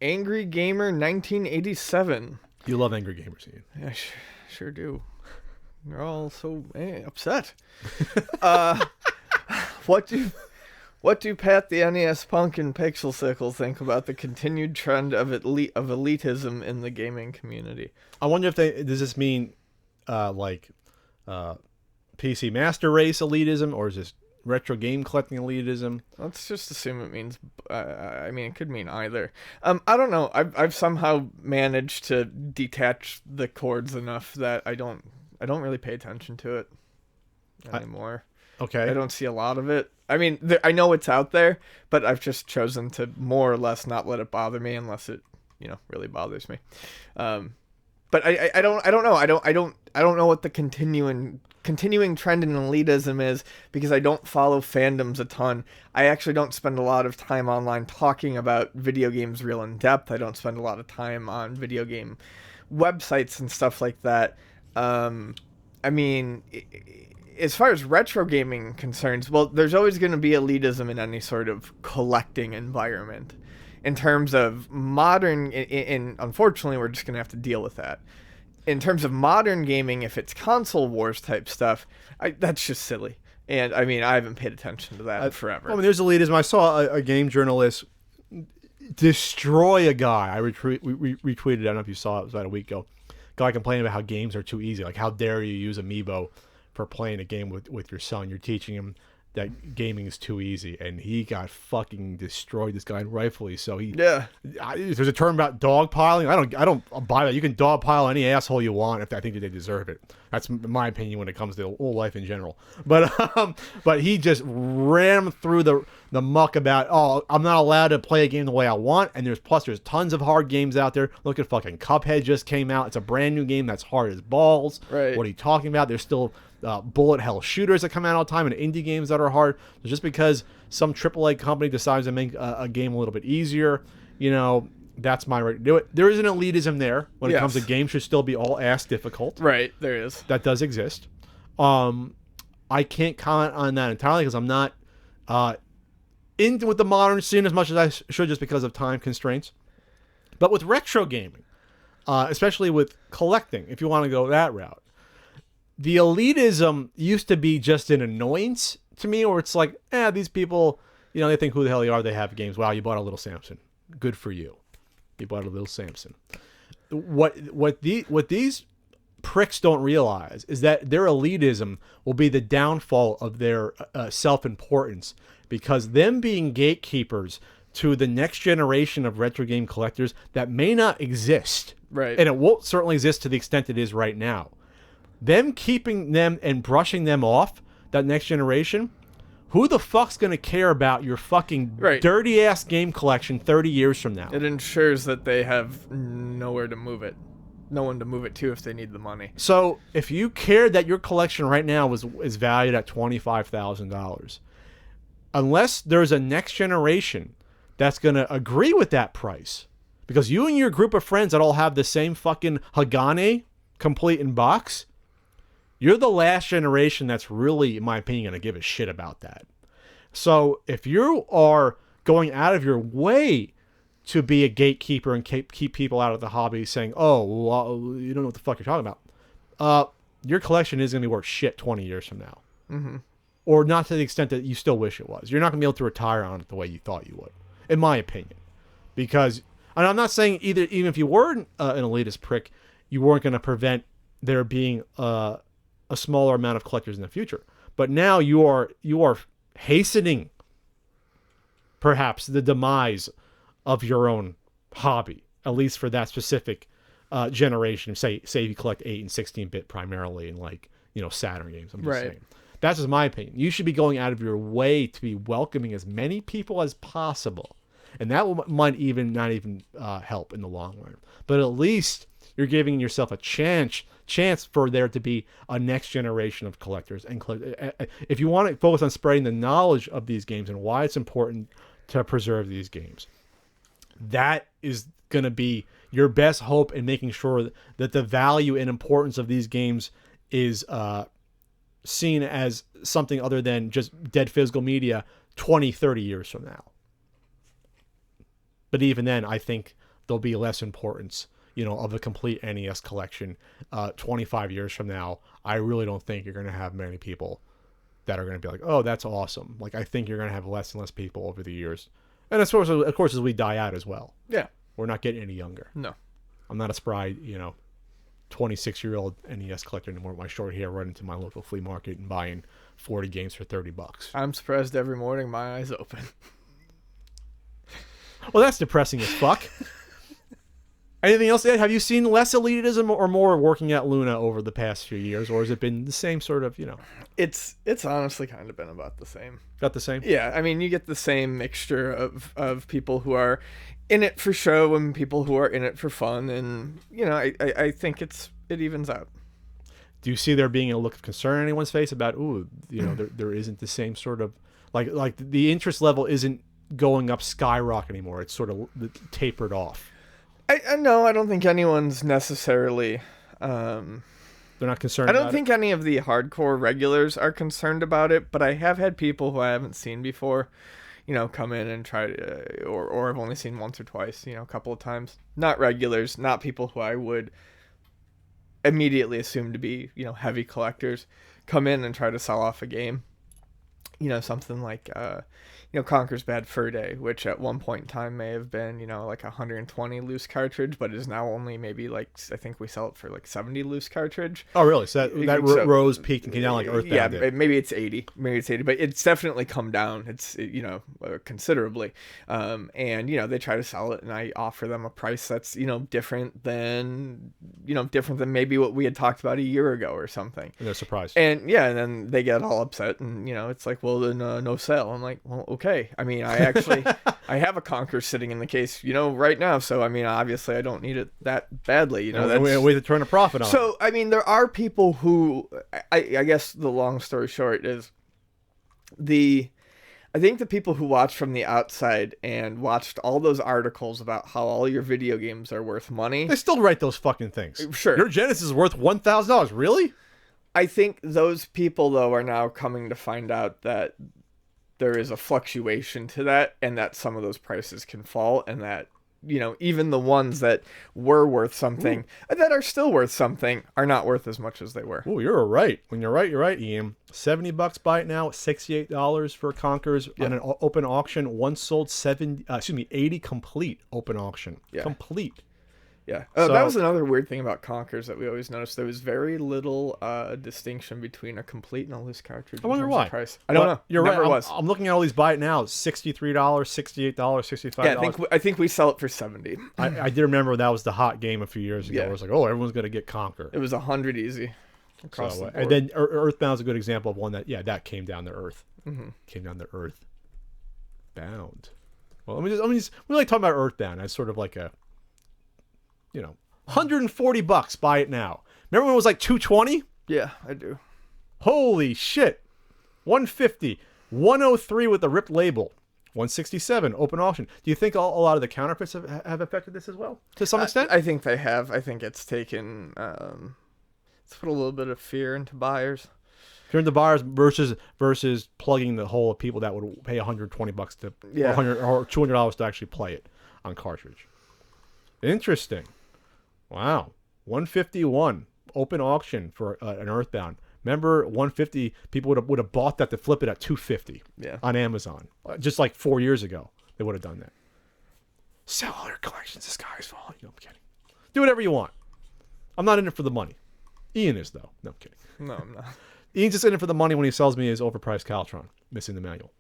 Angry Gamer 1987. You love angry gamers, Ian. I sure do. They're all so upset. uh, what do Pat the NES Punk and Pixel Sickle think about the continued trend of elitism in the gaming community? I wonder if does this mean PC Master Race elitism, or is this retro game collecting elitism? Let's just assume it means. I mean, it could mean either. I don't know. I've somehow managed to detach the chords enough that I don't really pay attention to it anymore. Okay. I don't see a lot of it. I mean, I know it's out there, but I've just chosen to more or less not let it bother me unless it, really bothers me. But I don't know. I don't know what the continuing trend in elitism is, because I don't follow fandoms a ton. I actually don't spend a lot of time online talking about video games real in depth. I don't spend a lot of time on video game websites and stuff like that. I mean, as far as retro gaming concerns, well, there's always going to be elitism in any sort of collecting environment. In terms of modern, and unfortunately, we're just going to have to deal with that. In terms of modern gaming, if it's console wars type stuff, that's just silly. And I mean, I haven't paid attention to that forever. I mean, there's elitism. I saw a game journalist destroy a guy. I retweeted it. I don't know if you saw it. It was about a week ago. Guy complaining about how games are too easy. Like, how dare you use Amiibo for playing a game with your son? You're teaching him that gaming is too easy, and he got fucking destroyed. This guy, rightfully so. There's a term about dogpiling. I don't buy that. You can dogpile any asshole you want if I think that they deserve it. That's my opinion when it comes to all life in general. But he just ran him through the muck about, I'm not allowed to play a game the way I want. And there's tons of hard games out there. Look at fucking Cuphead just came out. It's a brand new game that's hard as balls. Right. What are you talking about? There's still bullet hell shooters that come out all the time, and indie games that are hard. So just because some AAA company decides to make a game a little bit easier, that's my right to do it. There is an elitism there when it comes to games should still be all ass difficult. Right, there is. That does exist. I can't comment on that entirely because I'm not into with the modern scene as much as I should, just because of time constraints. But with retro gaming, especially with collecting, if you want to go that route, the elitism used to be just an annoyance to me, or it's like, these people, they think who the hell they are. They have games. Wow, you bought a little Samson. Good for you. You bought a little Samson. What these pricks don't realize is that their elitism will be the downfall of their self-importance, because them being gatekeepers to the next generation of retro game collectors that may not exist, right, and it won't certainly exist to the extent it is right now. Them keeping them and brushing them off, that next generation, who the fuck's going to care about your fucking dirty-ass game collection 30 years from now? It ensures that they have nowhere to move it. No one to move it to if they need the money. So if you cared that your collection right now is valued at $25,000, unless there's a next generation that's going to agree with that price, because you and your group of friends that all have the same fucking Hagane complete in box, you're the last generation that's really, in my opinion, going to give a shit about that. So if you are going out of your way to be a gatekeeper and keep people out of the hobby, saying, you don't know what the fuck you're talking about, your collection is going to be worth shit 20 years from now. Mm-hmm. Or not to the extent that you still wish it was. You're not going to be able to retire on it the way you thought you would, in my opinion. Because, and I'm not saying even if you were an elitist prick, you weren't going to prevent there being a smaller amount of collectors in the future. But now you are hastening perhaps the demise of your own hobby, at least for that specific generation. Say you collect 8 and 16-bit primarily, and Saturn games. I'm just saying. That's just my opinion. You should be going out of your way to be welcoming as many people as possible, and that might even not even help in the long run. But at least you're giving yourself a chance for there to be a next generation of collectors. And if you want to focus on spreading the knowledge of these games and why it's important to preserve these games, that is going to be your best hope in making sure that the value and importance of these games is seen as something other than just dead physical media 20, 30 years from now. But even then, I think there'll be less importance, of a complete NES collection 25 years from now. I really don't think you're going to have many people that are going to be like, oh, that's awesome. Like, I think you're going to have less and less people over the years. And of course, as we die out as well. Yeah. We're not getting any younger. No. I'm not a spry, 26-year-old NES collector anymore with my short hair running to my local flea market and buying 40 games for $30. I'm surprised every morning my eyes open. Well, that's depressing as fuck. Anything else, Ed? Have you seen less elitism or more working at Luna over the past few years, or has it been the same sort of, It's honestly kind of been about the same. Got the same? Yeah, I mean, you get the same mixture of people who are in it for show and people who are in it for fun, and I think it evens out. Do you see there being a look of concern on anyone's face about, there isn't the same sort of like the interest level isn't going up skyrocket anymore? It's sort of tapered off. I know. I don't think anyone's necessarily. They're not concerned. I don't think any of the hardcore regulars are concerned about it, but I have had people who I haven't seen before, come in and try to, or I've only seen once or twice, a couple of times. Not regulars, not people who I would immediately assume to be, heavy collectors, come in and try to sell off a game. Something like, Conker's Bad Fur Day, which at one point in time may have been, like 120 loose cartridge, but is now only maybe I think we sell it for like 70 loose cartridge. Oh, really? So that rose peaked and came down like Earthbound. Yeah, did. maybe it's 80, but it's definitely come down. It's, considerably. And, they try to sell it and I offer them a price that's, different than maybe what we had talked about a year ago or something. And they're surprised. And yeah, and then they get all upset and, it's like, well, then no sale. I'm like, well, okay. I mean, I actually, I have a Conker sitting in the case, right now. So, I mean, obviously I don't need it that badly, that's a way to turn a profit on it. So, I mean, there are people who, I guess the long story short is I think the people who watched from the outside and watched all those articles about how all your video games are worth money. They still write those fucking things. Sure. Your Genesis is worth $1,000. Really? I think those people, though, are now coming to find out that there is a fluctuation to that and that some of those prices can fall and that, even the ones that were worth something, that are still worth something, are not worth as much as they were. Oh, you're right. When you're right, Ian. $70 buy it now, $68 for Conkers on an open auction. One sold 80 complete open auction. Yeah. Complete. Yeah. That was another weird thing about Conkers that we always noticed. There was very little distinction between a complete and a loose cartridge. I wonder why. Price. I don't know. You're Never right. Was. I'm looking at all these buy it now. $63, $68, $65. Yeah, I think we sell it for 70. I did remember that was the hot game a few years ago. Yeah. It was like, oh, everyone's going to get Conker. It was 100 easy across the board. And then Earthbound's a good example of one that came down to earth. Mm-hmm. Came down to earth. Bound. Well, we like talking about Earthbound as sort of like a, $140 buy it now. Remember when it was like $220? Yeah, I do. Holy shit. $150. $103 with the ripped label. $167 open auction. Do you think a lot of the counterfeits have affected this as well to some extent? I think they have. I think it's taken it's put a little bit of fear into buyers. Fear into buyers versus plugging the hole of people that would pay $120 to or $200 to actually play it on cartridge. Interesting. Wow. 151 open auction for an Earthbound. Remember, 150 people would have bought that to flip it at 250 on Amazon. Just like 4 years ago, they would have done that. Sell all your collections. The sky's falling. No, I'm kidding. Do whatever you want. I'm not in it for the money. Ian is, though. No, I'm kidding. No, I'm not. Ian's just in it for the money when he sells me his overpriced Caltron, missing the manual.